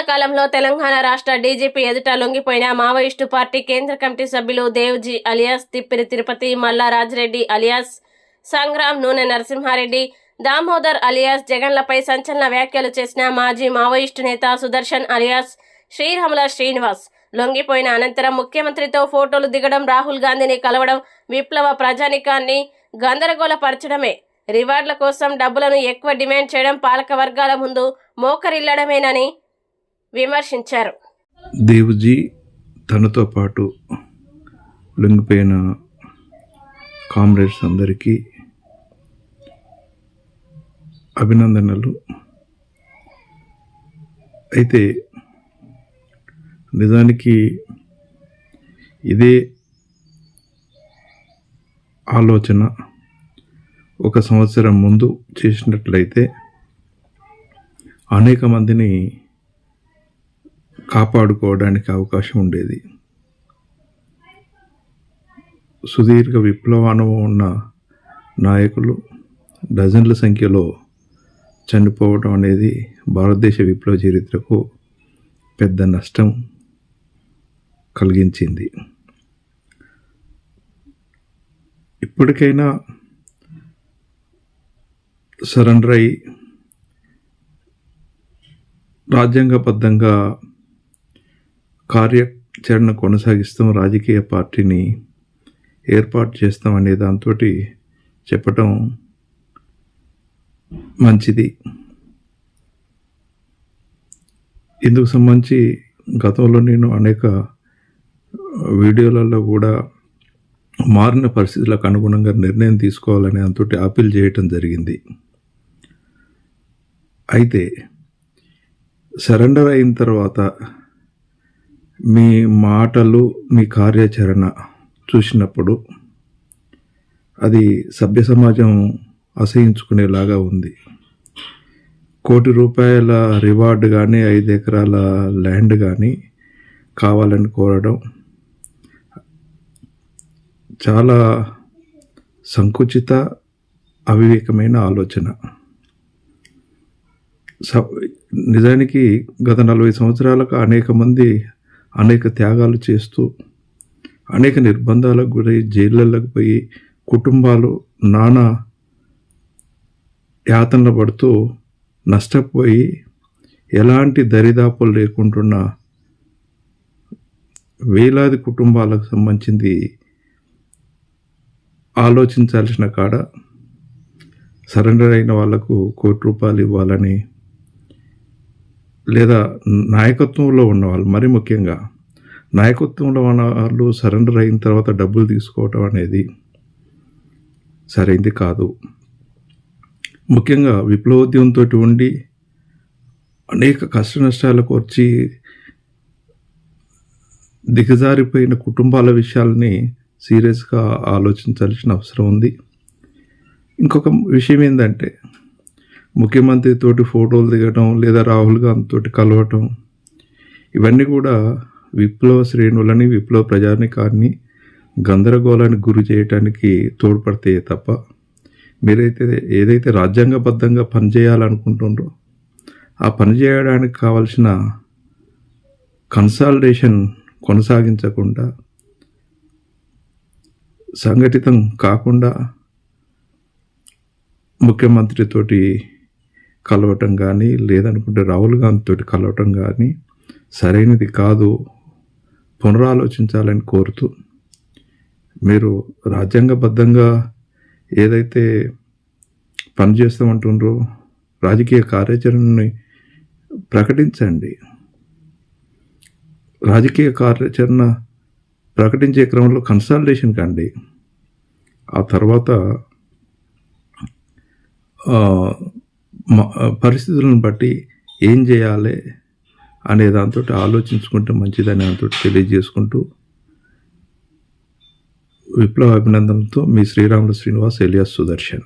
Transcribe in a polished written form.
కాలంలో తెలంగాణ రాష్ట్ర డీజీపీ ఎదుట లొంగిపోయిన మావోయిస్టు పార్టీ కేంద్ర కమిటీ సభ్యులు దేవ్జీ అలియాస్ తిప్పిరి తిరుపతి, మల్లా రాజిరెడ్డి అలియాస్ సంగ్రామ్, నూనె నరసింహారెడ్డి, దామోదర్ అలియాస్ జగన్లపై సంచలన వ్యాఖ్యలు చేసిన మాజీ మావోయిస్టు నేత సుదర్శన్ అలియాస్ శ్రీరాముల శ్రీనివాస్ లొంగిపోయిన అనంతరం ముఖ్యమంత్రితో ఫోటోలు దిగడం, రాహుల్ గాంధీని కలవడం విప్లవ ప్రజానికాన్ని గందరగోళపరచడమే. రివార్డుల కోసం డబ్బులను ఎక్కువ డిమాండ్ చేయడం పాలక వర్గాల ముందు మోకరిల్లడమేనని విమర్శించారు. దేవ్జీ తనతో పాటు లొంగిపోయిన కామ్రేడ్స్ అందరికీ అభినందనలు. అయితే నిజానికి ఇదే ఆలోచన ఒక సంవత్సరం ముందు చేసినట్లయితే అనేక మందిని కాపాడుకోవడానికి అవకాశం ఉండేది. సుదీర్ఘ విప్లవానుభవం ఉన్న నాయకులు డజన్ల సంఖ్యలో చనిపోవడం అనేది భారతదేశ విప్లవ చరిత్రకు పెద్ద నష్టం కలిగించింది. ఇప్పటికైనా సరెండర్ అయి రాజ్యాంగబద్ధంగా కార్యాచరణ కొనసాగిస్తాం, రాజకీయ పార్టీని ఏర్పాటు చేస్తాం అనే దాంతో చెప్పటం మంచిది. ఇందుకు సంబంధించి గతంలో నేను అనేక వీడియోలలో కూడా మారిన పరిస్థితులకు అనుగుణంగా నిర్ణయం తీసుకోవాలని దాంతో అప్పీల్ చేయటం జరిగింది. అయితే సరెండర్ అయిన తర్వాత మీ మాటలు, మీ కార్యాచరణ చూసినప్పుడు అది సభ్య సమాజం అసహించుకునేలాగా ఉంది. ₹1,00,00,000 రివార్డు కానీ 5 ఎకరాల ల్యాండ్ కానీ కావాలని కోరడం చాలా సంకుచిత, అవివేకమైన ఆలోచన. నిజానికి గత 40 సంవత్సరాలకు అనేక మంది అనేక త్యాగాలు చేస్తూ అనేక నిర్బంధాలకు గురై జైళ్ళకు పోయి కుటుంబాలు నానా యాతనలు పడుతూ నష్టపోయి ఎలాంటి దరిదాపులు లేకుంటున్న వేలాది కుటుంబాలకు సంబంధించింది ఆలోచించాల్సిన కాడ సరెండర్ అయిన వాళ్లకు ₹1,00,00,000 ఇవ్వాలని, లేదా నాయకత్వంలో ఉన్నవాళ్ళు, మరి ముఖ్యంగా నాయకత్వంలో ఉన్న వాళ్ళు సరెండర్ అయిన తర్వాత డబ్బులు తీసుకోవటం అనేది సరైంది కాదు. ముఖ్యంగా విప్లవోద్యమంతో ఉండి అనేక కష్ట నష్టాలకు వచ్చి దిగజారిపోయిన కుటుంబాల విషయాలని సీరియస్గా ఆలోచించాల్సిన అవసరం ఉంది. ఇంకొక విషయం ఏంటంటే, ముఖ్యమంత్రితోటి ఫోటోలు దిగటం లేదా రాహుల్ గాంధీతోటి కలవటం ఇవన్నీ కూడా విప్లవ శ్రేణులని, విప్లవ ప్రజానికాన్ని గందరగోళానికి గురి చేయడానికి తోడ్పడతాయి తప్ప ఏదైతే రాజ్యాంగబద్ధంగా పనిచేయాలనుకుంటుండ్రో ఆ పని చేయడానికి కావాల్సిన కన్సాలిడేషన్ కొనసాగించకుండా, సంఘటితం కాకుండా ముఖ్యమంత్రితోటి కలవటం కానీ, లేదనుకుంటే రాహుల్ గాంధీతోటి కలవటం కానీ సరైనది కాదు. పునరాలోచించాలని కోరుతూ, మీరు రాజ్యాంగబద్ధంగా ఏదైతే పనిచేస్తామంటుండ్రో రాజకీయ కార్యాచరణని ప్రకటించండి. రాజకీయ కార్యాచరణ ప్రకటించే క్రమంలో కన్సాలిడేషన్ కండి. ఆ తర్వాత పరిస్థితులను బట్టి ఏం చేయాలి అనే దాంతో ఆలోచించుకుంటే మంచిదని దాంతో తెలియజేసుకుంటూ విప్లవ అభినందనలతో మీ శ్రీరాముల శ్రీనివాస్ ఎలియాస్ సుదర్శన్.